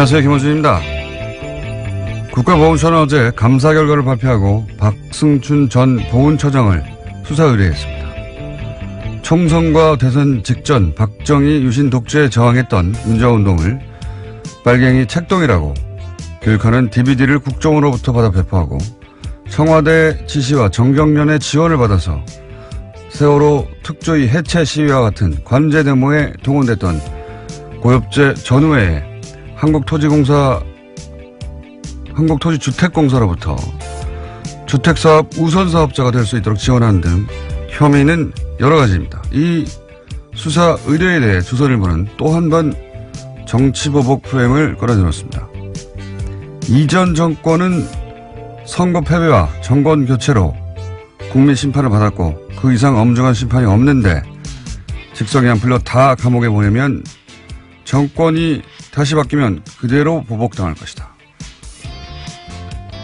안녕하세요. 김원준입니다. 국가보훈처는 어제 감사 결과를 발표하고 박승춘 전 보훈처장을 수사 의뢰했습니다. 총선과 대선 직전 박정희 유신 독재에 저항했던 민주화운동을 빨갱이 책동이라고 교육하는 DVD를 국정으로부터 받아 배포하고 청와대 지시와 정경련의 지원을 받아서 세월호 특조위 해체 시위와 같은 관제 데모에 동원됐던 고엽제 전후에 한국토지주택공사로부터 주택사업 우선사업자가 될 수 있도록 지원하는 등 혐의는 여러 가지입니다. 이 수사 의뢰에 대해 조선일보는 또 한 번 정치보복 프레임을 끌어들였습니다. 이전 정권은 선거 패배와 정권 교체로 국민 심판을 받았고 그 이상 엄중한 심판이 없는데 직성이 안 풀려 다 감옥에 보내면 정권이 다시 바뀌면 그대로 보복당할 것이다.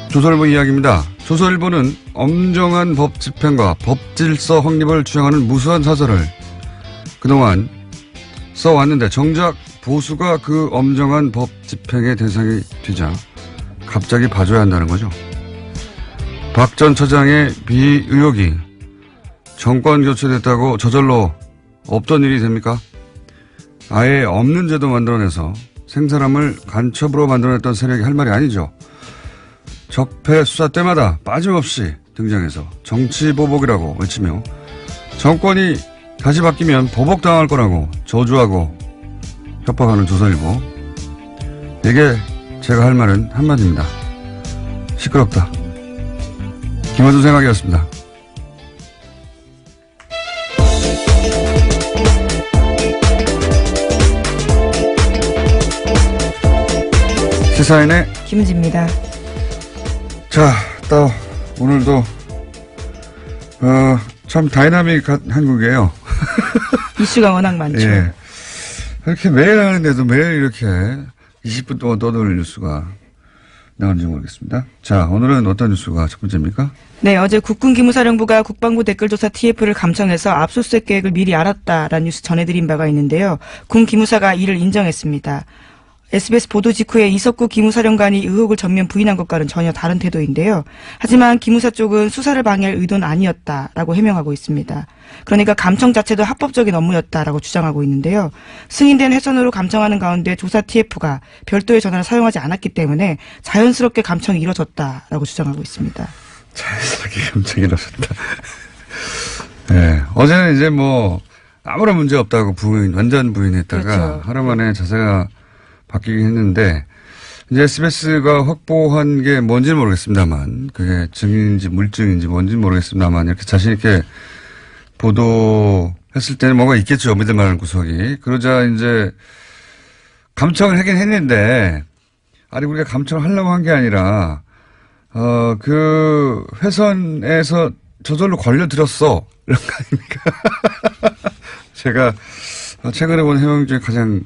조선일보 이야기입니다. 조선일보는 엄정한 법 집행과 법 질서 확립을 주장하는 무수한 사설을 그동안 써왔는데 정작 보수가 그 엄정한 법 집행의 대상이 되자 갑자기 봐줘야 한다는 거죠. 박 전 처장의 비의혹이 정권 교체됐다고 저절로 없던 일이 됩니까? 아예 없는 제도 만들어내서 생사람을 간첩으로 만들어냈던 세력이 할 말이 아니죠. 적폐 수사 때마다 빠짐없이 등장해서 정치보복이라고 외치며 정권이 다시 바뀌면 보복당할 거라고 저주하고 협박하는 조선일보. 이게 제가 할 말은 한마디입니다. 시끄럽다. 김원준 생각이었습니다. 시사인의 김은지입니다. 자, 또 오늘도 참 다이나믹한 한국이에요. 이슈가 워낙 많죠. 예. 이렇게 매일 하는데도 매일 이렇게 20분 동안 떠도는 뉴스가 나오는지 모르겠습니다. 자, 오늘은 어떤 뉴스가 첫 번째입니까? 네, 어제 국군기무사령부가 국방부 댓글조사 TF를 감청해서 압수수색 계획을 미리 알았다라는 뉴스 전해드린 바가 있는데요. 군 기무사가 이를 인정했습니다. SBS 보도 직후에 이석구 기무사령관이 의혹을 전면 부인한 것과는 전혀 다른 태도인데요. 하지만 기무사 쪽은 수사를 방해할 의도는 아니었다라고 해명하고 있습니다. 그러니까 감청 자체도 합법적인 업무였다라고 주장하고 있는데요. 승인된 회선으로 감청하는 가운데 조사 TF가 별도의 전화를 사용하지 않았기 때문에 자연스럽게 감청이 이뤄졌다라고 주장하고 있습니다. 자연스럽게 감청이 이뤄졌다. 네, 어제는 이제 뭐 아무런 문제 없다고 완전 부인했다가 그렇죠. 하루 만에 자세가 바뀌긴 했는데 이제 SBS가 확보한 게 뭔지는 모르겠습니다만 그게 증인인지 물증인지 뭔지는 모르겠습니다만 이렇게 자신 있게 보도했을 때는 뭔가 있겠죠. 믿을 만한 구석이. 그러자 이제 감청을 하긴 했는데 아니 우리가 감청을 하려고 한 게 아니라 그 회선에서 저절로 걸려들었어 이런 거 아닙니까? 제가 최근에 본 해명 중에 가장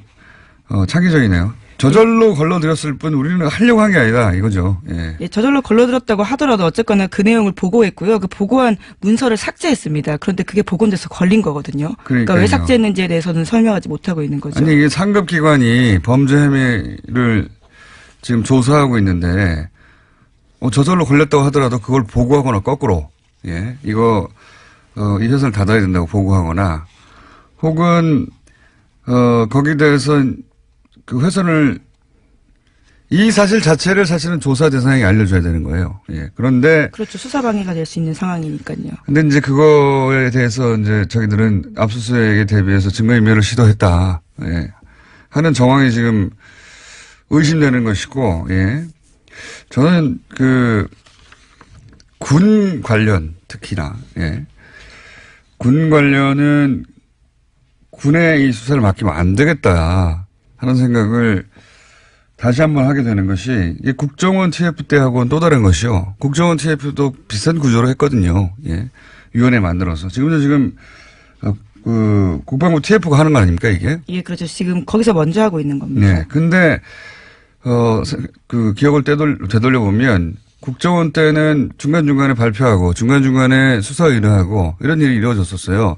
창의적이네요. 저절로 걸러들였을 뿐 우리는 하려고 한 게 아니다 이거죠. 예. 예, 저절로 걸러들었다고 하더라도 어쨌거나 그 내용을 보고했고요. 그 보고한 문서를 삭제했습니다. 그런데 그게 복원돼서 걸린 거거든요. 그러니까 왜 삭제했는지에 대해서는 설명하지 못하고 있는 거죠. 아니 이게 상급기관이 범죄 혐의를 지금 조사하고 있는데 저절로 걸렸다고 하더라도 그걸 보고하거나 거꾸로 예 이거 이 회사를 닫아야 된다고 보고하거나 혹은 거기에 대해서 그 회선을 이 사실 자체를 사실은 조사 대상에게 알려줘야 되는 거예요. 예. 그런데 그렇죠. 수사 방해가 될 수 있는 상황이니까요. 근데 이제 그거에 대해서 이제 자기들은 압수수색에 대비해서 증거인멸을 시도했다. 예. 하는 정황이 지금 의심되는 것이고, 예. 저는 군 관련 특히나, 예. 군 관련은 군에 이 수사를 맡기면 안 되겠다 하는 생각을 다시 한번 하게 되는 것이 이게 국정원 TF 때하고는 또 다른 것이요. 국정원 TF도 비슷한 구조로 했거든요. 예. 위원회 만들어서. 지금 국방부 TF가 하는 거 아닙니까 이게? 예, 그렇죠. 지금 거기서 먼저 하고 있는 겁니다. 네. 근데 기억을 되돌려 보면 국정원 때는 중간중간에 발표하고 중간중간에 수사 의뢰하고 이런 일이 이루어졌었어요.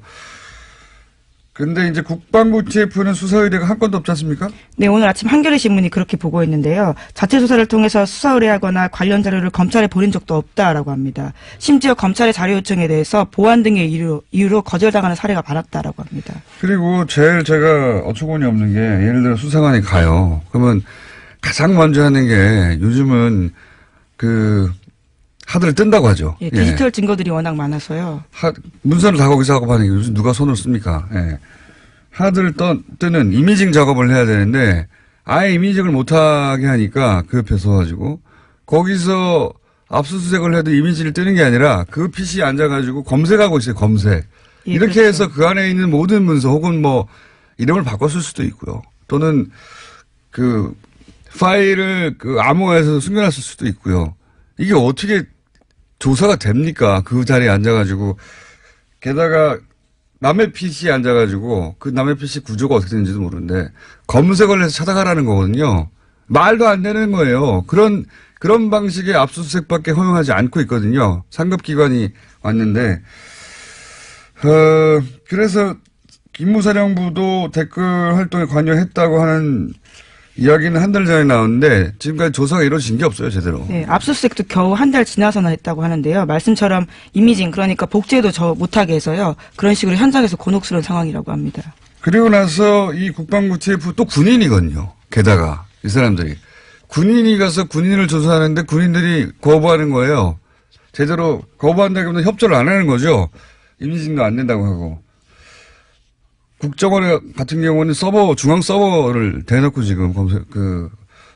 근데 이제 국방부 TF는 수사 의뢰가 한 건도 없지 않습니까? 네, 오늘 아침 한겨레 신문이 그렇게 보고했는데요. 자체 조사를 통해서 수사 의뢰하거나 관련 자료를 검찰에 보낸 적도 없다라고 합니다. 심지어 검찰의 자료 요청에 대해서 보안 등의 이유로 거절당하는 사례가 많았다라고 합니다. 그리고 제일 제가 어처구니 없는 게 예를 들어 수사관이 가요. 그러면 가장 먼저 하는 게 요즘은 그 하드를 뜬다고 하죠. 예, 디지털 증거들이 워낙 많아서요. 문서를 다 거기서 하고 하는 게 요즘 누가 손을 씁니까? 예. 하드를 뜨는 이미징 작업을 해야 되는데 아예 이미징을 못하게 하니까 그 옆에 서가지고 거기서 압수수색을 해도 이미지를 뜨는 게 아니라 그 PC에 앉아가지고 검색하고 있어요. 검색. 예, 이렇게 그렇죠. 해서 그 안에 있는 모든 문서 혹은 뭐 이름을 바꿨을 수도 있고요. 또는 그 파일을 그 암호화해서 숨겨놨을 수도 있고요. 이게 어떻게 조사가 됩니까? 그 자리에 앉아가지고. 게다가 남의 PC에 앉아가지고 그 남의 PC 구조가 어떻게 되는지도 모르는데 검색을 해서 찾아가라는 거거든요. 말도 안 되는 거예요. 그런 방식의 압수수색밖에 허용하지 않고 있거든요. 상급기관이 왔는데, 그래서 기무사령부도 댓글 활동에 관여했다고 하는 이야기는 한 달 전에 나왔는데 지금까지 조사가 이루어진 게 없어요, 제대로. 네, 압수수색도 겨우 한 달 지나서나 했다고 하는데요. 말씀처럼 이미징, 그러니까 복제도 못하게 해서요. 그런 식으로 현장에서 곤혹스러운 상황이라고 합니다. 그리고 나서 이 국방부 TF 또 군인이거든요. 게다가 이 사람들이. 군인이 가서 군인을 조사하는데 군인들이 거부하는 거예요. 제대로 거부한다기보다 협조를 안 하는 거죠. 이미징도 안 된다고 하고. 국정원 같은 경우는 중앙 서버를 대놓고 지금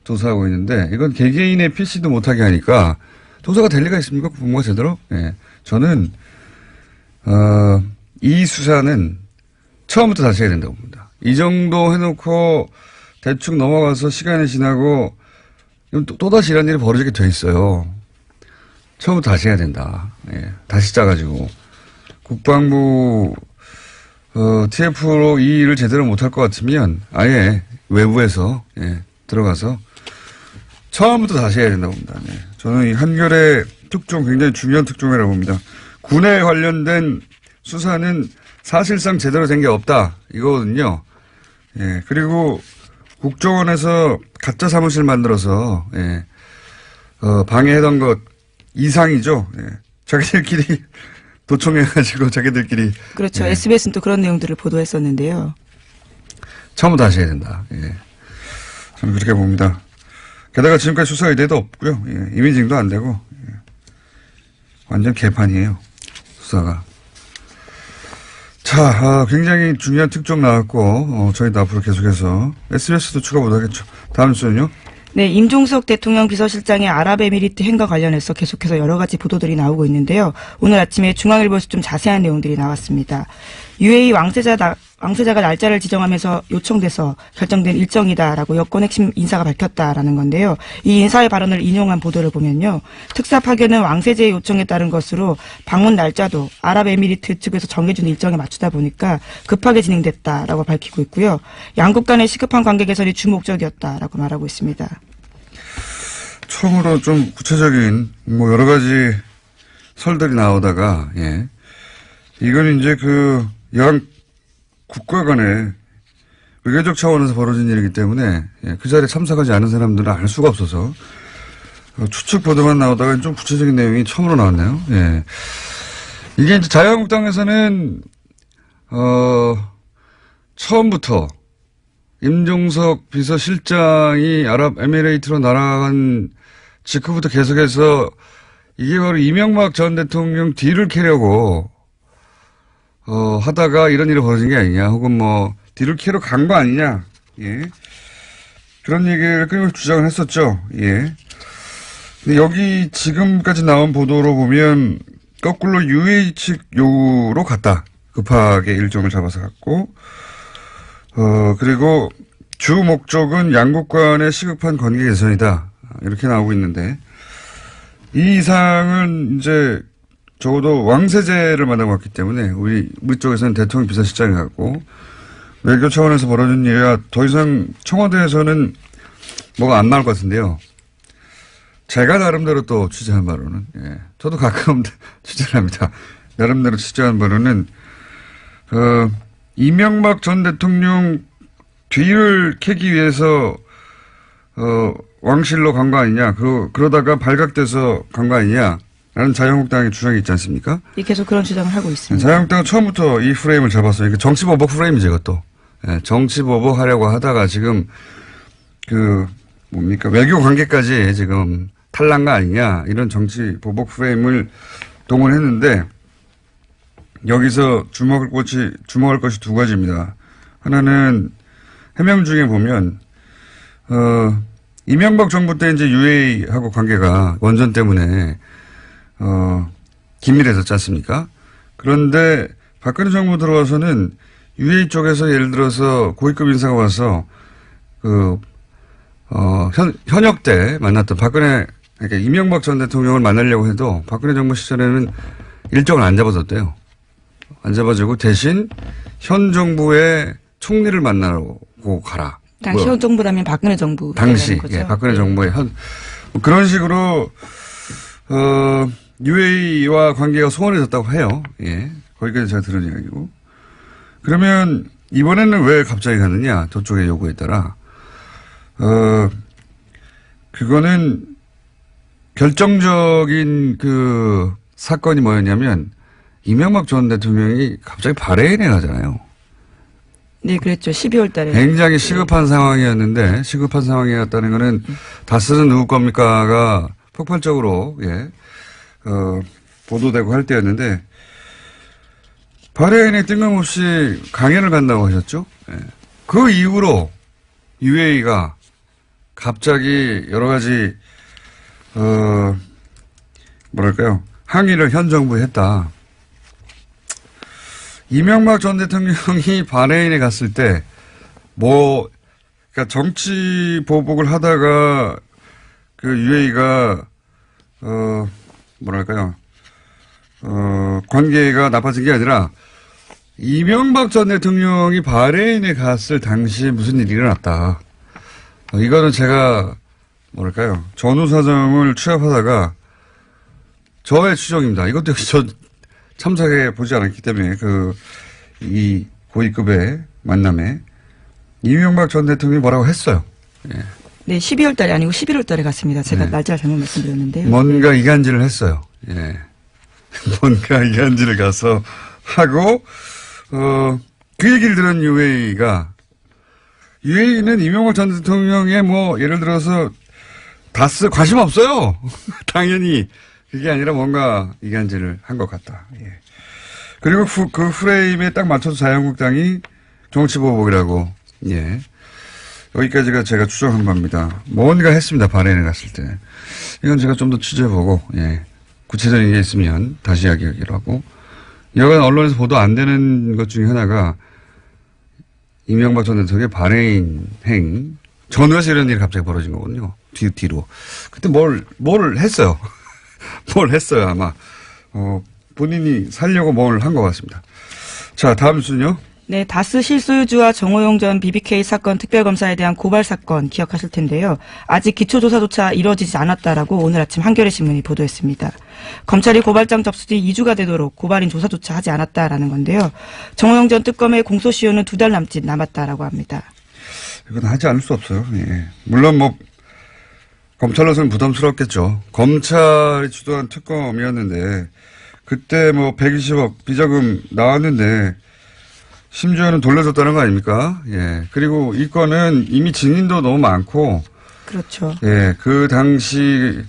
조사하고 있는데 이건 개개인의 PC도 못하게 하니까 조사가 될 리가 있습니까? 국무가 제대로? 예. 저는, 이 수사는 처음부터 다시 해야 된다고 봅니다. 이 정도 해놓고 대충 넘어가서 시간이 지나고 또다시 이런 일이 벌어지게 돼 있어요. 처음부터 다시 해야 된다. 예. 다시 짜가지고. 국방부 TF로 이 일을 제대로 못할 것 같으면 아예 외부에서 들어가서 처음부터 다시 해야 된다고 봅니다. 네. 저는 이 한겨레 특종 굉장히 중요한 특종이라고 봅니다. 군에 관련된 수사는 사실상 제대로 된 게 없다 이거거든요. 예. 그리고 국정원에서 가짜 사무실 만들어서 방해하던 것 이상이죠. 예. 자기들끼리 도청해가지고 자기들끼리. 그렇죠. SBS는 또 그런 내용들을 보도했었는데요. 처음부터 다시 해야 된다. 예. 저는 그렇게 봅니다. 게다가 지금까지 수사 의뢰도 없고요. 예. 이미징도 안 되고. 예. 완전 개판이에요. 수사가. 자, 굉장히 중요한 특종 나왔고, 저희도 앞으로 계속해서 SBS도 추가 못하겠죠. 다음 주는요? 네, 임종석 대통령 비서실장의 아랍에미리트 행과 관련해서 계속해서 여러 가지 보도들이 나오고 있는데요. 오늘 아침에 중앙일보에서 좀 자세한 내용들이 나왔습니다. UAE 왕세자가 날짜를 지정하면서 요청돼서 결정된 일정이다라고 여권 핵심 인사가 밝혔다라는 건데요. 이 인사의 발언을 인용한 보도를 보면요. 특사 파견은 왕세자의 요청에 따른 것으로 방문 날짜도 아랍에미리트 측에서 정해준 일정에 맞추다 보니까 급하게 진행됐다라고 밝히고 있고요. 양국 간의 시급한 관계 개선이 주목적이었다라고 말하고 있습니다. 처음으로 좀 구체적인 여러 가지 설들이 나오다가 이건 이제 양 국가 간의 외교적 차원에서 벌어진 일이기 때문에 그 자리에 참석하지 않은 사람들은 알 수가 없어서 추측 보도만 나오다가 좀 구체적인 내용이 처음으로 나왔네요. 예. 이게 이제 자유한국당에서는 처음부터 임종석 비서실장이 아랍에미레이트로 날아간 직후부터 계속해서 이게 바로 이명박 전 대통령 뒤를 캐려고 하다가 이런 일이 벌어진 게 아니냐, 혹은 뒤를 캐러 간 거 아니냐, 예. 그런 얘기를 끊임없이 주장을 했었죠, 예. 근데 여기 지금까지 나온 보도로 보면, 거꾸로 UAE 측 요구로 갔다. 급하게 일정을 잡아서 갔고, 그리고 주 목적은 양국 간의 시급한 관계 개선이다. 이렇게 나오고 있는데, 이 이상은 이제 적어도 왕세제를 만나고 왔기 때문에 우리 쪽에서는 대통령 비서실장이 갔고 외교 차원에서 벌어진 일이라 더 이상 청와대에서는 뭐가 안 나올 것 같은데요. 제가 나름대로 또 취재한 바로는 저도 가끔 취재를 합니다. 나름대로 취재한 바로는 이명박 전 대통령 뒤를 캐기 위해서 왕실로 간 거 아니냐. 그러다가 발각돼서 간 거 아니냐. 라는 자유한국당의 주장이 있지 않습니까? 예, 계속 그런 주장을 하고 있습니다. 자유한국당은 처음부터 이 프레임을 잡았어요. 그러니까 정치보복 프레임이죠, 이것도. 예, 정치보복 하려고 하다가 지금 외교 관계까지 지금 탈난 거 아니냐. 이런 정치보복 프레임을 동원했는데 여기서 주목할 것이 두 가지입니다. 하나는 해명 중에 보면, 이명박 정부 때 이제 UA하고 관계가 원전 때문에 긴밀해졌지 않습니까? 그런데 박근혜 정부 들어와서는 UA 쪽에서 예를 들어서 고위급 인사가 와서 현역 때 만났던 그러니까 이명박 전 대통령을 만나려고 해도 박근혜 정부 시절에는 일정을 안 잡아줬대요. 안 잡아주고 대신 현 정부의 총리를 만나고 가라. 당시 현 정부라면 박근혜 정부. 당시, 예, 박근혜 정부의 그런 식으로, UAE와 관계가 소원해졌다고 해요. 예. 거기까지 제가 들은 이야기고. 그러면 이번에는 왜 갑자기 가느냐. 저쪽의 요구에 따라. 그거는 결정적인 사건이 뭐였냐면 이명박 전 대통령이 갑자기 바레인에 가잖아요. 네, 그랬죠. 12월 달에. 굉장히 시급한 상황이었는데, 시급한 상황이었다는 거는 다스는 누구 겁니까가 폭발적으로, 예, 보도되고 할 때였는데, 바레인에 뜬금없이 강연을 간다고 하셨죠? 예. 그 이후로 UAE가 갑자기 여러 가지, 항의를 현 정부에 했다. 이명박 전 대통령이 바레인에 갔을 때, 그러니까 정치 보복을 하다가 UAE가, 관계가 나빠진 게 아니라, 이명박 전 대통령이 바레인에 갔을 당시에 무슨 일이 일어났다. 이거는 제가, 전후 사정을 취합하다가, 저의 추정입니다. 이것도 역시 참석해 보지 않았기 때문에 이 고위급의 만남에 이명박 전 대통령이 뭐라고 했어요. 예. 네, 12월 달이 아니고 11월 달에 갔습니다. 제가 네. 날짜를 잘못 말씀드렸는데요. 뭔가 이간질을 했어요. 예. 뭔가 이간질을 가서 하고 그 얘기를 들은 UAE는 이명박 전 대통령의 예를 들어서 다스 관심 없어요. 당연히. 그게 아니라 뭔가 이간질을 한 것 같다. 예. 그리고 그 프레임에 딱 맞춰서 자유한국당이 정치보복이라고, 예. 여기까지가 제가 추정한 겁니다. 뭔가 했습니다. 바레인에 갔을 때. 이건 제가 좀 더 취재해보고, 예. 구체적인 게 있으면 다시 이야기하기로 하고. 여간 언론에서 보도 안 되는 것 중에 하나가 이명박 전 대통령의 바레인 전후에서 이런 일이 갑자기 벌어진 거거든요. 뒤로. 그때 뭘 했어요. 뭘 했어요, 아마. 본인이 살려고 뭘 한 것 같습니다. 자, 다음 순요. 네, 다스 실소유주와 정호용 전 BBK 사건 특별검사에 대한 고발 사건 기억하실 텐데요. 아직 기초조사조차 이루어지지 않았다라고 오늘 아침 한겨레 신문이 보도했습니다. 검찰이 고발장 접수 뒤 2주가 되도록 고발인 조사조차 하지 않았다라는 건데요. 정호용 전 특검의 공소시효는 2달 남짓 남았다라고 합니다. 이건 하지 않을 수 없어요. 예. 물론 검찰로서는 부담스럽겠죠. 검찰이 주도한 특검이었는데 그때 120억 비자금 나왔는데 심지어는 돌려줬다는 거 아닙니까? 예. 그리고 이 건은 이미 증인도 너무 많고. 그렇죠. 예. 그 당시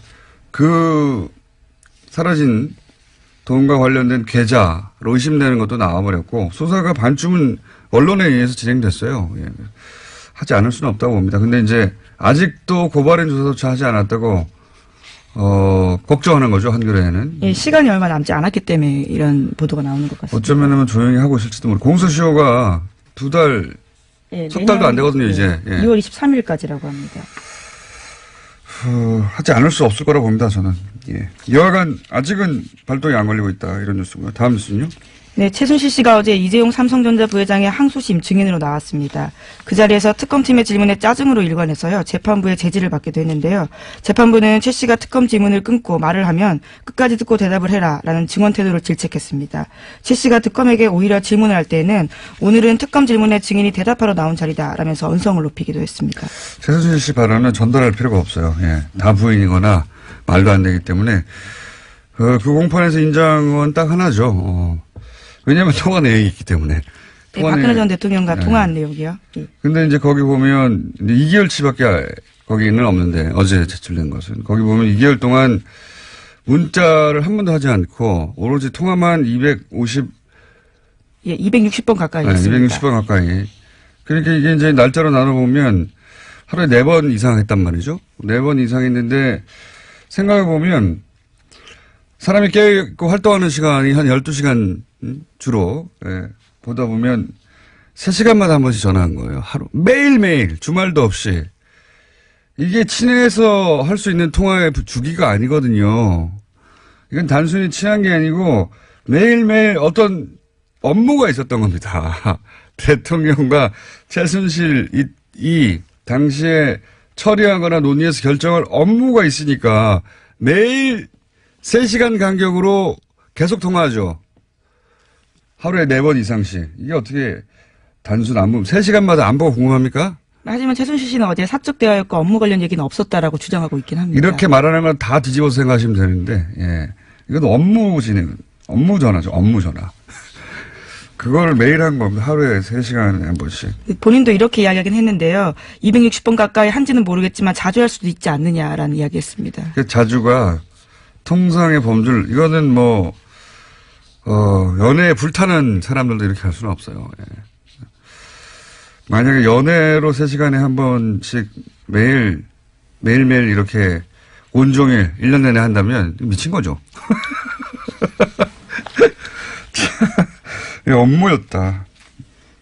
사라진 돈과 관련된 계좌로 의심되는 것도 나와버렸고 수사가 반쯤은 언론에 의해서 진행됐어요. 예. 하지 않을 수는 없다고 봅니다. 근데 이제 아직도 고발인 조사조차 하지 않았다고 걱정하는 거죠, 한겨레에는. 예, 시간이 얼마 남지 않았기 때문에 이런 보도가 나오는 것 같습니다. 어쩌면 조용히 하고 있을지도 모르고 공소시효가 2달, 예, 석 달도 안 되거든요, 이제. 예. 2월 23일까지라고 합니다. 하지 않을 수 없을 거라고 봅니다, 저는. 예. 여하간 아직은 발동이 안 걸리고 있다, 이런 뉴스고요. 다음 뉴스는요? 네, 최순실 씨가 어제 이재용 삼성전자 부회장의 항소심 증인으로 나왔습니다. 그 자리에서 특검팀의 질문에 짜증으로 일관해서요, 재판부의 제지를 받기도 했는데요. 재판부는 최 씨가 특검 질문을 끊고 말을 하면 끝까지 듣고 대답을 해라라는 증언 태도를 질책했습니다. 최 씨가 특검에게 오히려 질문을 할 때에는 오늘은 특검 질문에 증인이 대답하러 나온 자리다라면서 언성을 높이기도 했습니다. 최순실 씨 발언은 전달할 필요가 없어요. 예, 다 부인이거나 말도 안 되기 때문에 그 공판에서 인정은 딱 하나죠. 왜냐하면 통화 내용이 있기 때문에. 네, 박근혜 전 대통령과 통화한 내용이요. 예. 근데 이제 거기 보면 2개월치밖에 거기는 없는데 어제 제출된 것은 거기 보면 2개월 동안 문자를 한 번도 하지 않고 오로지 통화만 260번 가까이 했습니다. 260번 가까이. 그러니까 이게 이제 날짜로 나눠보면 하루에 4번 이상 했단 말이죠. 4번 이상 했는데 생각해보면 사람이 깨있고 활동하는 시간이 한 12시간 주로, 예, 보다 보면 3시간마다 한 번씩 전화한 거예요. 하루. 매일매일, 주말도 없이. 이게 친해서 할 수 있는 통화의 주기가 아니거든요. 이건 단순히 친한 게 아니고 매일매일 어떤 업무가 있었던 겁니다. 대통령과 최순실 이 당시에 처리하거나 논의해서 결정할 업무가 있으니까 매일 3시간 간격으로 계속 통화하죠. 하루에 4번 이상씩. 이게 어떻게 단순 안무, 3시간마다 안보가 궁금합니까? 하지만 최순실 씨는 어제 사적 대화였고 업무 관련 얘기는 없었다라고 주장하고 있긴 합니다. 이렇게 말하는 건 다 뒤집어서 생각하시면 되는데, 예. 이건 업무 진행, 업무 전화죠. 업무 전화. 그걸 매일 한 겁니다. 하루에 3시간에 한 번씩. 본인도 이렇게 이야기하긴 했는데요. 260번 가까이 한지는 모르겠지만 자주 할 수도 있지 않느냐라는 이야기했습니다. 그 자주가 통상의 범죄를, 이거는 뭐, 연애에 불타는 사람들도 이렇게 할 수는 없어요. 예. 만약에 연애로 3시간에 한 번씩 매일매일 이렇게 온종일 1년 내내 한다면 미친 거죠. 업무였다.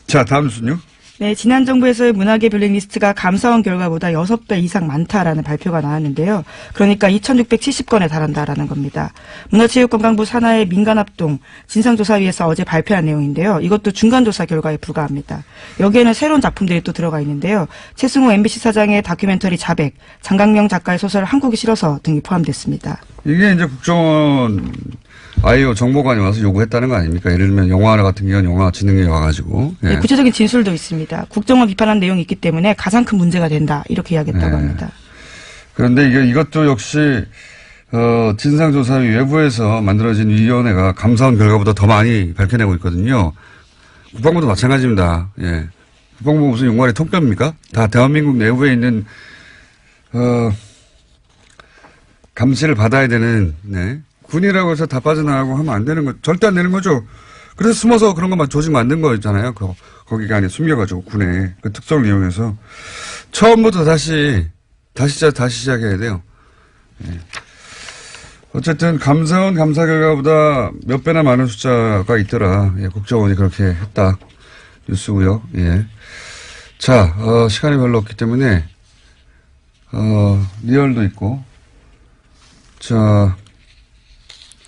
자, 다음 순요. 네, 지난 정부에서의 문화계 블랙리스트가 감사원 결과보다 6배 이상 많다라는 발표가 나왔는데요. 그러니까 2,670건에 달한다라는 겁니다. 문화체육관광부 산하의 민간합동 진상조사위에서 어제 발표한 내용인데요. 이것도 중간조사 결과에 불과합니다. 여기에는 새로운 작품들이 또 들어가 있는데요. 최승호 MBC 사장의 다큐멘터리 자백, 장강명 작가의 소설 한국이 싫어서 등이 포함됐습니다. 이게 이제 국정원 아이오 정보관이 와서 요구했다는 거 아닙니까? 예를 들면 영화하나 같은 경우는 영화진흥위에 와가지고. 예. 네, 구체적인 진술도 있습니다. 국정원 비판한 내용이 있기 때문에 가장 큰 문제가 된다. 이렇게 이야기했다고 합니다. 그런데 이것도 역시 진상조사위 외부에서 만들어진 위원회가 감사원 결과보다 더 많이 밝혀내고 있거든요. 국방부도 마찬가지입니다. 예. 국방부 무슨 용관의 통뼈입니까? 다 대한민국 내부에 있는 감시를 받아야 되는, 네. 군이라고 해서 다 빠져나가고 하면 안 되는 거, 절대 안 되는 거죠. 그래서 숨어서 그런 것만 조직 만든 거잖아요. 거기가 안에 숨겨가지고 군에 그 특성을 이용해서 처음부터 다시 시작해야 돼요. 예. 어쨌든 감사원 감사 결과보다 몇 배나 많은 숫자가 있더라. 예, 국정원이 그렇게 했다. 뉴스고요. 예. 자, 시간이 별로 없기 때문에 리얼도 있고, 자.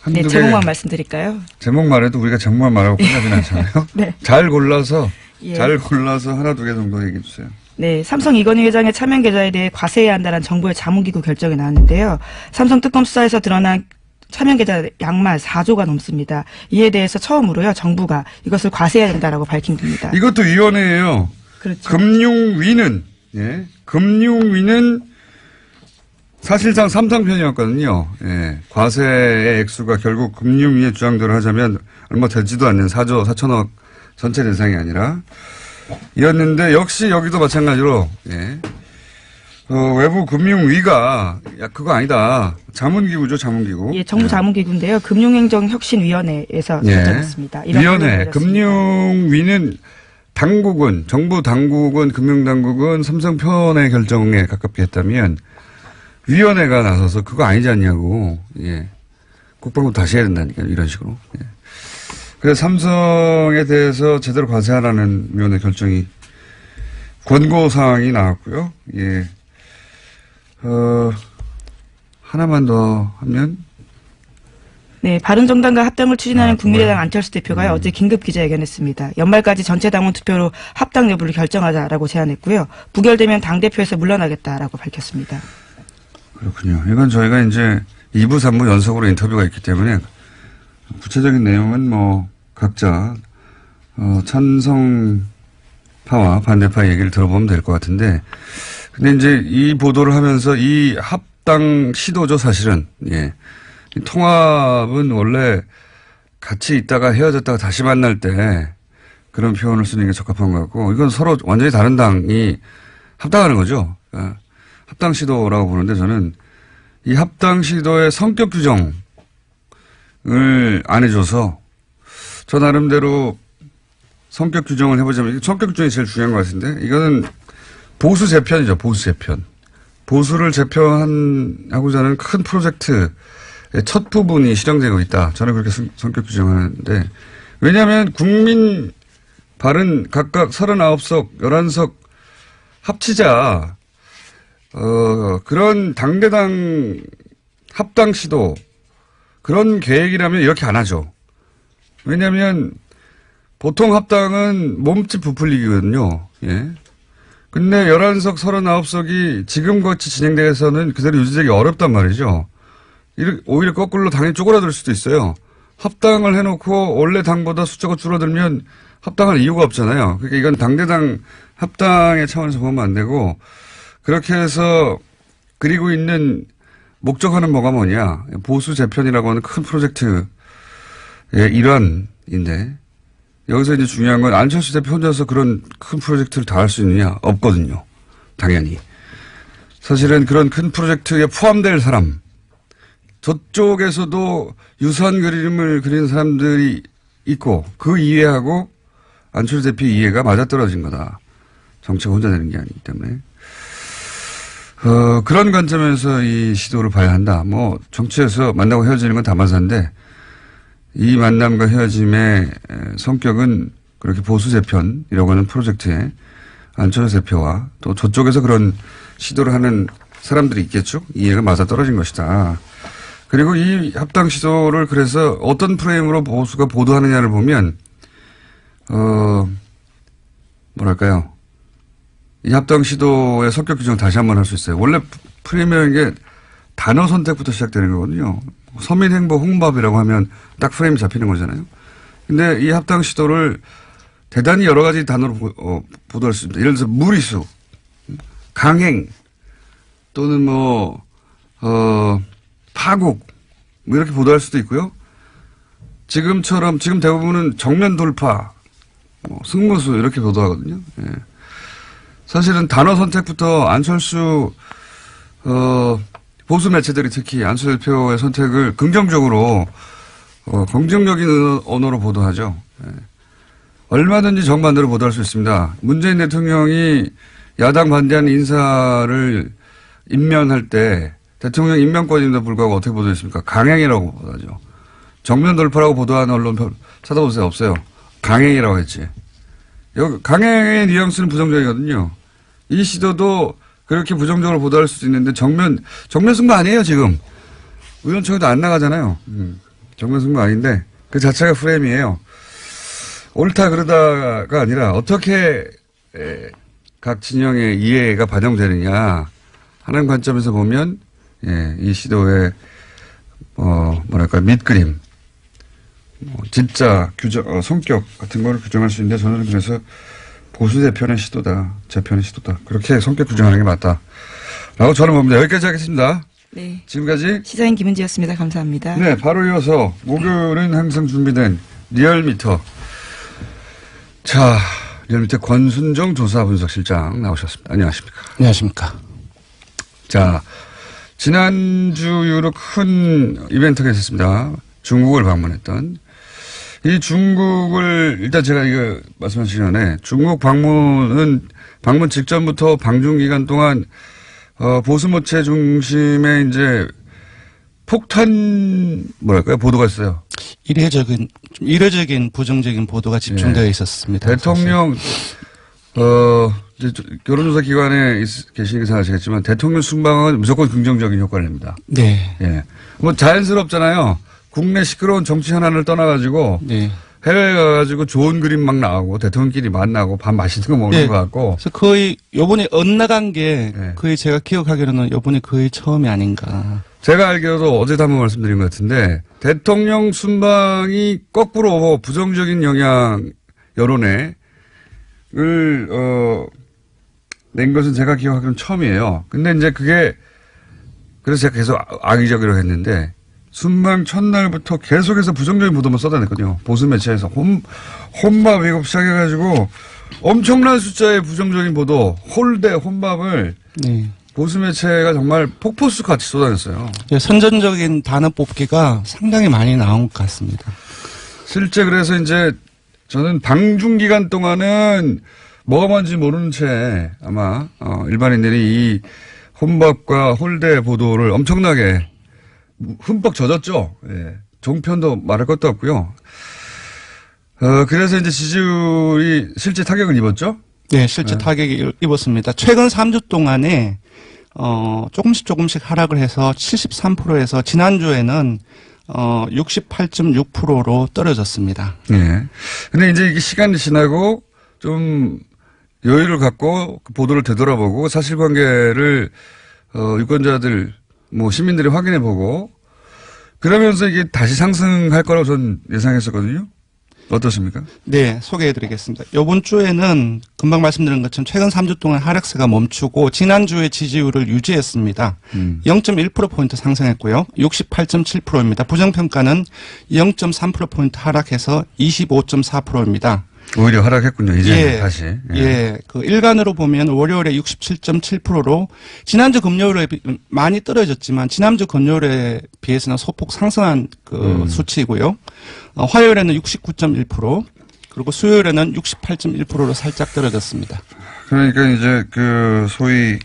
네, 제목만 말씀드릴까요? 제목만 해도 우리가 제목만 말하고 끝나진 않잖아요. 네. 잘 골라서 예. 하나 두 개 정도 얘기해 주세요. 네, 삼성 이건희 회장의 차명 계좌에 대해 과세해야 한다는 정부의 자문기구 결정이 나왔는데요. 삼성 특검 수사에서 드러난 차명 계좌 양만 4조가 넘습니다. 이에 대해서 처음으로요, 정부가 이것을 과세해야 된다라고 밝힌 겁니다. 이것도 위원회예요. 그렇죠. 금융위는 사실상 삼상편이었거든요. 예. 과세의 액수가 결국 금융위의 주장대로 하자면 얼마 되지도 않는 4조 4천억 전체 대상이 아니라 이었는데 역시 여기도 마찬가지로 외부 금융위가 그거 아니다. 자문기구죠, 자문기구. 예, 정부 자문기구인데요. 금융행정혁신위원회에서 결정했습니다. 위원회, 금융위는 정부 당국은 금융당국은 삼성 편의 결정에 가깝게 했다면 위원회가 나서서 그거 아니지 않냐고, 예. 국방부 다시 해야 된다니까요, 이런 식으로. 예. 그래서 삼성에 대해서 제대로 과세하라는 위원회 결정이, 권고사항이 나왔고요. 예. 하나만 더 하면, 네, 바른정당과 합당을 추진하는 국민의당 그거요? 안철수 대표가 어제 긴급 기자회견했습니다. 연말까지 전체 당원 투표로 합당 여부를 결정하자라고 제안했고요. 부결되면 당대표에서 물러나겠다라고 밝혔습니다. 그렇군요. 이건 저희가 이제 2부, 3부 연속으로 인터뷰가 있기 때문에 구체적인 내용은 뭐 각자 찬성파와 반대파 얘기를 들어보면 될 것 같은데, 근데 이제 이 보도를 하면서 이 합당 시도죠, 사실은. 예. 이 통합은 원래 같이 있다가 헤어졌다가 다시 만날 때 그런 표현을 쓰는 게 적합한 것 같고, 이건 서로 완전히 다른 당이 합당하는 거죠. 합당 시도라고 보는데, 저는 이 합당 시도의 성격 규정을 안 해줘서 저 나름대로 성격 규정을 해보자면, 성격 규정이 제일 중요한 것 같은데, 이거는 보수 재편이죠. 보수 재편. 보수를 재편하고자 하는 큰 프로젝트의 첫 부분이 실행되고 있다. 저는 그렇게 성격 규정하는데, 왜냐하면 국민 발은 각각 39석, 11석 합치자, 그런 당대당 합당 시도, 그런 계획이라면 이렇게 안 하죠. 왜냐하면 보통 합당은 몸집 부풀리기거든요. 예. 근데 11석, 39석이 지금같이 진행돼서는 그대로 유지되기 어렵단 말이죠. 오히려 거꾸로 당이 쪼그라들 수도 있어요. 합당을 해놓고 원래 당보다 숫자가 줄어들면 합당할 이유가 없잖아요. 그러니까 이건 당대당 합당의 차원에서 보면 안 되고, 그렇게 해서 그리고 있는 목적하는 뭐가 뭐냐. 보수 재편이라고 하는 큰 프로젝트의 일환인데, 여기서 이제 중요한 건 안철수 대표 혼자서 그런 큰 프로젝트를 다 할 수 있느냐? 없거든요. 당연히. 사실은 그런 큰 프로젝트에 포함될 사람, 저쪽에서도 유사한 그림을 그리는 사람들이 있고, 그 이해하고 안철수 대표 이해가 맞아떨어진 거다. 정치가 혼자 되는 게 아니기 때문에. 그런 관점에서 이 시도를 봐야 한다. 뭐, 정치에서 만나고 헤어지는 건 다반사인데, 이 만남과 헤어짐의 성격은 그렇게 보수 재편이라고 하는 프로젝트에 안철수 대표와 또 저쪽에서 그런 시도를 하는 사람들이 있겠죠. 이해가 맞아떨어진 것이다. 그리고 이 합당 시도를 그래서 어떤 프레임으로 보수가 보도하느냐를 보면, 뭐랄까요. 이 합당 시도의 성격 규정을 다시 한번 할 수 있어요. 원래 프레임이라는 게 단어 선택부터 시작되는 거거든요. 서민 행보 홍밥이라고 하면 딱 프레임이 잡히는 거잖아요. 근데 이 합당 시도를 대단히 여러 가지 단어로 보도할 수 있습니다. 예를 들어서 무리수, 강행, 또는 파국, 뭐 이렇게 보도할 수도 있고요. 지금 대부분은 정면 돌파, 승무수 이렇게 보도하거든요. 예. 사실은 단어 선택부터 안철수, 보수 매체들이 특히 안철수 대표의 선택을 긍정적으로, 긍정적인 언어로 보도하죠. 예. 얼마든지 정반대로 보도할 수 있습니다. 문재인 대통령이 야당 반대하는 인사를 임면할 때 대통령 임명권임에도 불구하고 어떻게 보도했습니까? 강행이라고 보도하죠. 정면 돌파라고 보도하는 언론 찾아보세요. 없어요. 강행이라고 했지. 여기 강행의 뉘앙스는 부정적이거든요. 이 시도도 그렇게 부정적으로 보도할 수도 있는데 정면 승부 아니에요, 지금. 의원총회도 안 나가잖아요. 정면 승부 아닌데 그 자체가 프레임이에요. 옳다 그러다가 아니라 어떻게 각 진영의 이해가 반영되느냐 하는 관점에서 보면 이 시도의 밑그림, 진짜 성격 같은 거를 규정할 수 있는데 저는 그래서 보수 재편의 시도다, 재편의 시도다. 그렇게 성격 규정하는 게 맞다. 라고 저는 봅니다. 여기까지 하겠습니다. 네. 지금까지 시사인 김은지였습니다. 감사합니다. 네, 바로 이어서 목요일은 항상 준비된 리얼미터. 자, 리얼미터 권순정 조사분석실장 나오셨습니다. 안녕하십니까? 안녕하십니까? 자, 지난주 이후로 큰 이벤트가 있었습니다. 중국을 방문했던. 이 중국을, 일단 제가 이거 말씀하시기 전에 중국 방문 직전부터 방중 기간 동안, 보수 모체 중심의 이제 폭탄, 보도가 있어요. 이례적인 부정적인 보도가 집중되어 있었습니다. 대통령, 이제 여론조사 기관에 계시니까 잘 아시겠지만 대통령 순방은 무조건 긍정적인 효과를 냅니다. 네. 예. 뭐 자연스럽잖아요. 국내 시끄러운 정치 현안을 떠나가지고 네. 해외에 가가지고 좋은 그림 막 나오고 대통령끼리 만나고 밥 맛있는 거 먹는 네. 것 같고. 그래서 거의 요번에 엇나간 게 네. 거의 제가 기억하기로는 요번에 거의 처음이 아닌가. 제가 알기로도 어제도 한번 말씀드린 것 같은데 대통령 순방이 거꾸로 부정적인 영향 여론에 낸 것은 제가 기억하기로는 처음이에요. 근데 이제 그게 그래서 제가 계속 악의적이라고 했는데 순방 첫날부터 계속해서 부정적인 보도만 쏟아냈거든요. 보수 매체에서 혼밥 이거 시작해가지고 엄청난 숫자의 부정적인 보도, 홀대, 혼밥을 네. 보수 매체가 정말 폭포수 같이 쏟아냈어요. 선전적인 단어 뽑기가 상당히 많이 나온 것 같습니다. 실제 그래서 이제 저는 방중 기간 동안은 뭐가 뭔지 모르는 채 아마 일반인들이 이 혼밥과 홀대 보도를 엄청나게 흠뻑 젖었죠. 예. 종편도 말할 것도 없고요. 그래서 이제 지지율이 실제 타격을 입었죠. 네, 실제 타격이 입었습니다. 최근 3주 동안에 조금씩 하락을 해서 73%에서 지난주에는 68.6%로 떨어졌습니다. 예. 근데 이제 이게 시간이 지나고 좀 여유를 갖고 그 보도를 되돌아보고 사실관계를 유권자들 시민들이 확인해보고 그러면서 이게 다시 상승할 거라고 전 예상했었거든요. 어떻습니까? 네, 소개해드리겠습니다. 이번 주에는 금방 말씀드린 것처럼 최근 3주 동안 하락세가 멈추고 지난주에 지지율을 유지했습니다. 0.1%포인트 상승했고요. 68.7%입니다. 부정평가는 0.3%포인트 하락해서 25.4%입니다. 오히려 하락했군요. 이제 다시. 그 일간으로 보면 월요일에 67.7%로 지난주 금요일에 많이 떨어졌지만 지난주 금요일에 비해서는 소폭 상승한 그 수치이고요. 화요일에는 69.1% 그리고 수요일에는 68.1%로 살짝 떨어졌습니다. 그러니까 이제 그 소위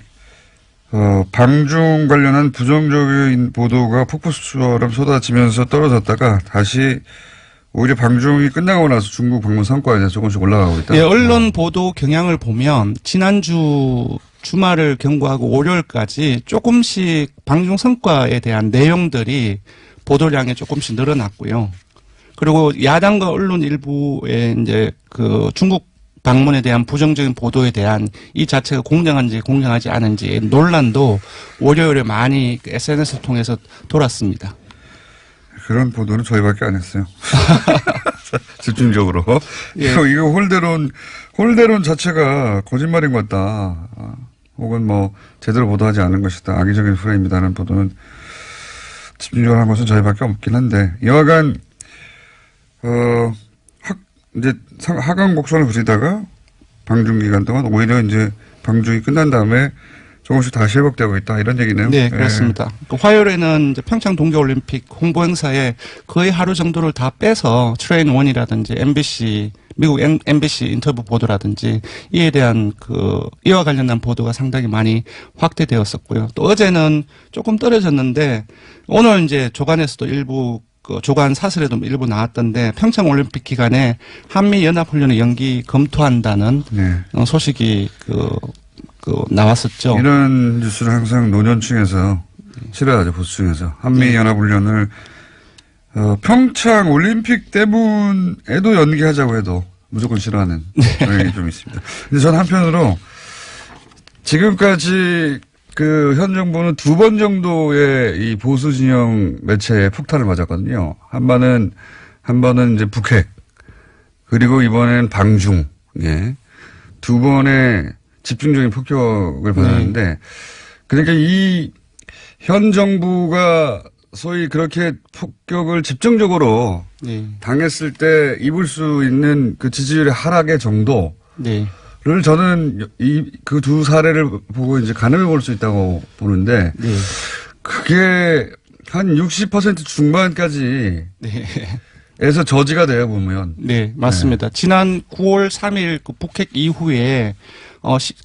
방중 관련한 부정적인 보도가 폭포수처럼 쏟아지면서 떨어졌다가 다시 오히려 방중이 끝나고 나서 중국 방문 성과에 대해서 조금씩 올라가고 있다. 예, 언론 보도 경향을 보면 지난주 주말을 경과하고 월요일까지 조금씩 방중 성과에 대한 내용들이 보도량이 조금씩 늘어났고요. 그리고 야당과 언론 일부의 이제 그 중국 방문에 대한 부정적인 보도에 대한 이 자체가 공정한지 공정하지 않은지 논란도 월요일에 많이 SNS를 통해서 돌았습니다. 그런 보도는 저희밖에 안 했어요. 집중적으로. 예. 이거 홀대론 자체가 거짓말인 것 같다. 혹은 제대로 보도하지 않은 것이다. 악의적인 프레임이다라는 보도는 집중적으로 한 것은 저희밖에 없긴 한데, 여하간, 이제 하강 곡선을 그리다가 방중 기간 동안 오히려 이제 방중이 끝난 다음에 조금씩 다시 회복되고 있다 이런 얘기네요. 네, 그렇습니다. 그 화요일에는 이제 평창 동계올림픽 홍보 행사에 거의 하루 정도를 다 빼서 트레인 원이라든지 MBC 미국 MBC 인터뷰 보도라든지 이에 대한 이와 관련한 보도가 상당히 많이 확대되었었고요. 또 어제는 조금 떨어졌는데 오늘 이제 조간에서도 일부 조간 사설에도 일부 나왔던데 평창 올림픽 기간에 한미 연합훈련의 연기 검토한다는 소식이 나왔었죠. 이런 뉴스를 항상 노년층에서 싫어하죠, 보수층에서. 한미연합훈련을, 평창 올림픽 때문에도 연기하자고 해도 무조건 싫어하는 경향이 좀 있습니다. 근데 전 한편으로 지금까지 현 정부는 2번 정도의 이 보수 진영 매체에 폭탄을 맞았거든요. 한 번은 이제 북핵, 그리고 이번엔 방중, 예. 2번의 집중적인 폭격을 받았는데, 그러니까 이 현 정부가 소위 그렇게 폭격을 집중적으로 당했을 때 입을 수 있는 그 지지율의 하락의 정도를 저는 그 두 사례를 보고 이제 가늠해 볼 수 있다고 보는데, 그게 한 60% 중반까지 에서 저지가 돼요, 보면. 네, 맞습니다. 지난 9월 3일 그 북핵 이후에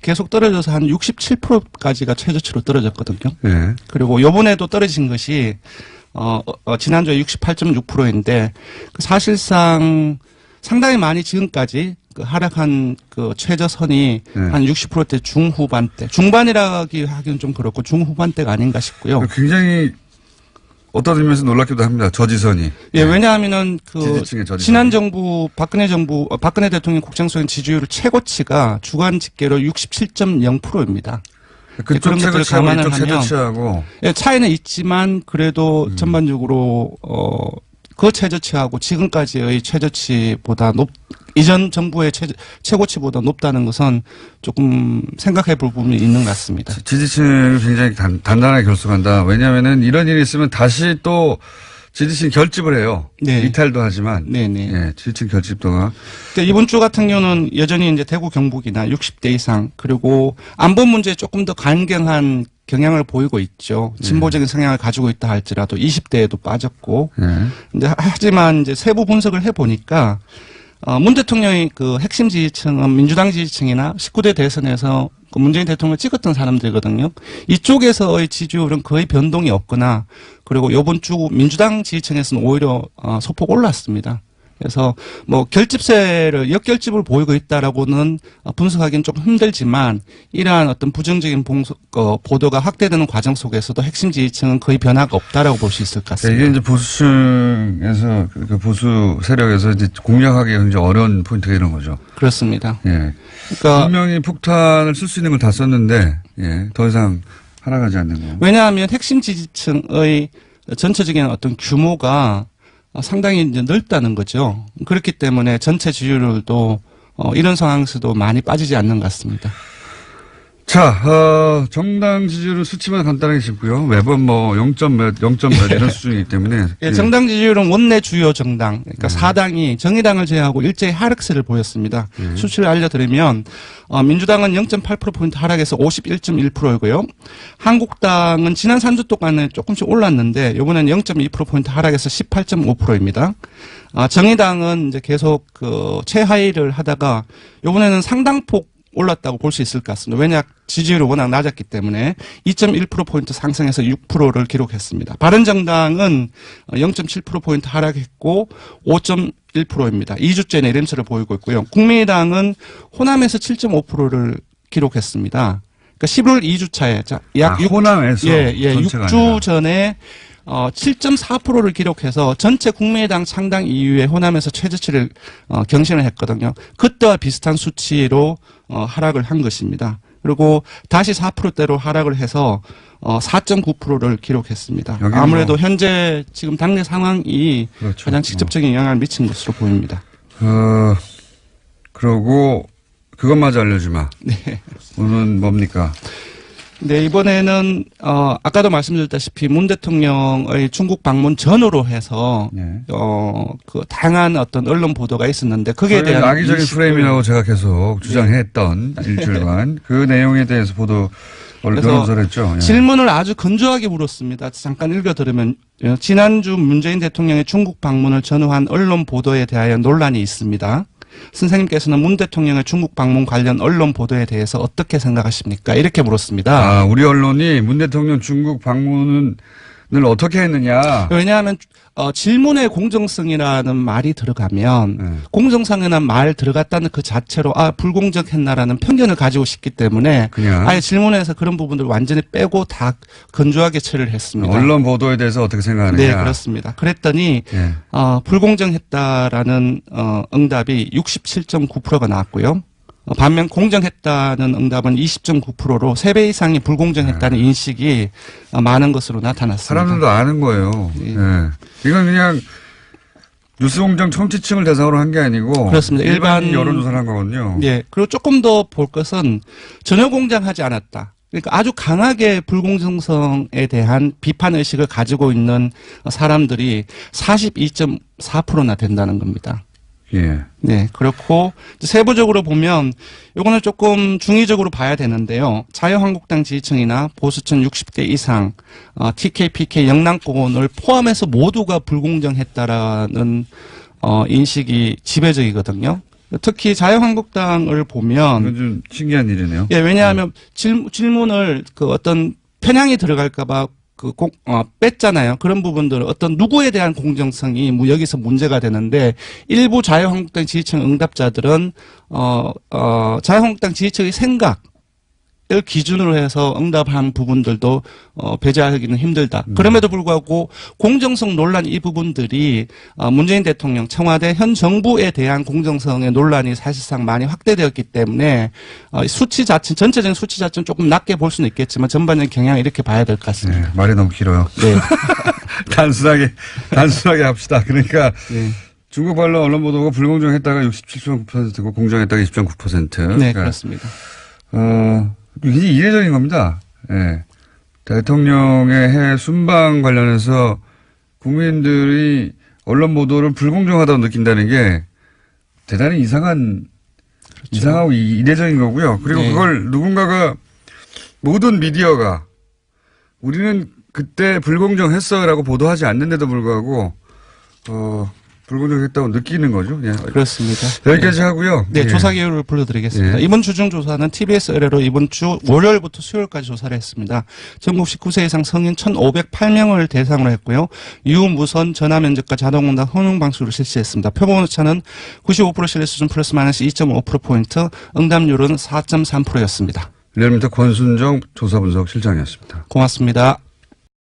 계속 떨어져서 한 67%까지가 최저치로 떨어졌거든요. 네. 그리고 요번에도 떨어진 것이 지난주에 68.6%인데 사실상 상당히 많이 지금까지 하락한 최저선이 한 60%대 중후반대, 중반이라기 하기는 좀 그렇고 중후반대가 아닌가 싶고요. 굉장히 어떤 의미에서 놀랍기도 합니다. 저지선이. 예, 왜냐하면은 지지층의 저지선. 지난 정부 박근혜 대통령 국정수행 지지율 최고치가 주간 집계로 67.0%입니다. 그쪽 그런 것들을 최저치하고 감안을 이쪽 하면 최저치하고 예, 차이는 있지만 그래도 전반적으로 그 최저치하고 지금까지의 최저치보다 이전 정부의 최고치보다 높다는 것은 조금 생각해 볼 부분이 있는 것 같습니다. 지지층을 굉장히 단단하게 결속한다. 왜냐하면은 이런 일이 있으면 다시 또 지지층 결집을 해요. 네. 이탈도 하지만. 네네. 예, 지지층 결집도가. 그러니까 이번 주 같은 경우는 여전히 이제 대구 경북이나 60대 이상 그리고 안보 문제에 조금 더 강경한 경향을 보이고 있죠. 진보적인 성향을 가지고 있다 할지라도 20대에도 빠졌고. 예. 근데 하지만 이제 세부 분석을 해 보니까 문 대통령의 그 핵심 지지층은 민주당 지지층이나 19대 대선에서 그 문재인 대통령을 찍었던 사람들이거든요. 이쪽에서의 지지율은 거의 변동이 없거나 그리고 이번 주 민주당 지지층에서는 오히려 소폭 올랐습니다. 그래서 뭐 결집세를 역결집을 보이고 있다라고는 분석하기는 좀 힘들지만 이러한 어떤 부정적인 보도가 확대되는 과정 속에서도 핵심 지지층은 거의 변화가 없다라고 볼 수 있을 것 같습니다. 이게 이제 보수층에서 그 보수 세력에서 이제 공략하기 굉장히 어려운 포인트가 이런 거죠. 그렇습니다. 예. 그러니까 분명히 폭탄을 쓸 수 있는 걸 다 썼는데 예, 더 이상 하락하지 않는 거. 왜냐하면 핵심 지지층의 전체적인 어떤 규모가 상당히 이제 넓다는 거죠. 그렇기 때문에 전체 지지율도 이런 상황에서도 많이 빠지지 않는 것 같습니다. 자, 정당 지지율은 수치만 간단하게 짚고요. 매번 뭐 0점 몇 이런 수준이기 때문에. 예, 정당 지지율은 원내 주요 정당, 그러니까 4당이 정의당을 제외하고 일제히 하락세를 보였습니다. 수치를 알려드리면 민주당은 0.8%포인트 하락해서 51.1%이고요. 한국당은 지난 3주 동안에 조금씩 올랐는데 이번에는 0.2%포인트 하락해서 18.5%입니다. 정의당은 이제 계속 그 최하위를 하다가 이번에는 상당폭 올랐다고 볼 수 있을 것 같습니다. 왜냐 지지율이 워낙 낮았기 때문에 2.1%포인트 상승해서 6%를 기록했습니다. 바른정당은 0.7%포인트 하락했고 5.1%입니다. 2주째 내림세를 보이고 있고요. 국민의당은 호남에서 7.5%를 기록했습니다. 그러니까 11월 2주차에 약 호남에서 6주 전에 7.4%를 기록해서 전체 국민의당 창당 이후에 호남에서 최저치를 경신을 했거든요. 그때와 비슷한 수치로 하락을 한 것입니다. 그리고 다시 4%대로 하락을 해서 4.9%를 기록했습니다. 아무래도 현재 지금 당내 상황이 그렇죠. 가장 직접적인 영향을 미친 것으로 보입니다. 그러고 그것마저 알려주마. 네. 오늘은 뭡니까? 네, 이번에는, 아까도 말씀드렸다시피 문 대통령의 중국 방문 전후로 해서, 네. 그 다양한 어떤 언론 보도가 있었는데, 거기에 대한. 악의적인 프레임이라고 제가 계속 주장했던 일주일간 그 내용에 대해서 언론사를 했죠. 예. 질문을 아주 건조하게 물었습니다. 잠깐 읽어드리면, 지난주 문재인 대통령의 중국 방문을 전후한 언론 보도에 대하여 논란이 있습니다. 선생님께서는 문 대통령의 중국 방문 관련 언론 보도에 대해서 어떻게 생각하십니까? 이렇게 물었습니다. 우리 언론이 문 대통령 중국 방문을 어떻게 했느냐. 왜냐하면 질문의 공정성이라는 말이 들어가면 공정성이라는 말 들어갔다는 그 자체로 불공정했나라는 편견을 가지고 싶기 때문에 그냥 아예 질문에서 그런 부분들을 완전히 빼고 다 건조하게 처리를 했습니다. 언론 보도에 대해서 어떻게 생각하느냐. 네, 그렇습니다. 그랬더니 예. 불공정했다라는 응답이 67.9%가 나왔고요. 반면 공정했다는 응답은 20.9%로 3배 이상이 불공정했다는 인식이 많은 것으로 나타났습니다. 사람들도 아는 거예요. 예. 예. 이건 그냥 뉴스공장 청취층을 대상으로 한 게 아니고 그렇습니다. 일반 여론조사를 한 거거든요. 예. 그리고 조금 더 볼 것은 전혀 공정하지 않았다. 그러니까 아주 강하게 불공정성에 대한 비판 의식을 가지고 있는 사람들이 42.4%나 된다는 겁니다. 예. 네, 그렇고 세부적으로 보면 요거는 조금 중의적으로 봐야 되는데요. 자유한국당 지지층이나 보수층 60대 이상, TK, PK, 영남권을 포함해서 모두가 불공정했다라는 인식이 지배적이거든요. 특히 자유한국당을 보면 이건 좀 신기한 일이네요. 예, 왜냐하면 질문을 그 어떤 편향이 들어갈까봐 뺐잖아요. 그런 부분들 어떤 누구에 대한 공정성이 여기서 문제가 되는데 일부 자유한국당 지지층 응답자들은 자유한국당 지지층의 생각 기준으로 해서 응답한 부분들도 배제하기는 힘들다. 그럼에도 불구하고 공정성 논란 이 부분들이 문재인 대통령 청와대 현 정부에 대한 공정성의 논란이 사실상 많이 확대되었기 때문에 수치 자체 전체적인 수치 자체는 조금 낮게 볼 수는 있겠지만 전반적인 경향을 이렇게 봐야 될 것 같습니다. 네, 말이 너무 길어요. 네. 단순하게 합시다. 그러니까 네. 중국 발로 언론 보도가 불공정했다가 67.9%고 공정했다가 20.9%. 네, 그러니까 그렇습니다. 굉장히 이례적인 겁니다. 예. 대통령의 해 순방 관련해서 국민들이 언론 보도를 불공정하다고 느낀다는 게 대단히 이상하고 이례적인 거고요. 그리고 네. 그걸 누군가가 모든 미디어가 우리는 그때 불공정했어라고 보도하지 않는데도 불구하고 불공정했다고 느끼는 거죠. 예. 그렇습니다. 여기까지 하고요. 네, 예. 조사 개요를 불러드리겠습니다. 예. 이번 주중 조사는 TBS 의뢰로 이번 주 월요일부터 수요일까지 조사를 했습니다. 전국 19세 이상 성인 1,508명을 대상으로 했고요. 유무선 전화면접과 자동응답 혼용 방식으로 실시했습니다. 표본 오차는 95% 신뢰 수준 플러스 마이너스 2.5%포인트, 응답률은 4.3%였습니다. 리얼미터 권순정 조사분석 실장이었습니다. 고맙습니다.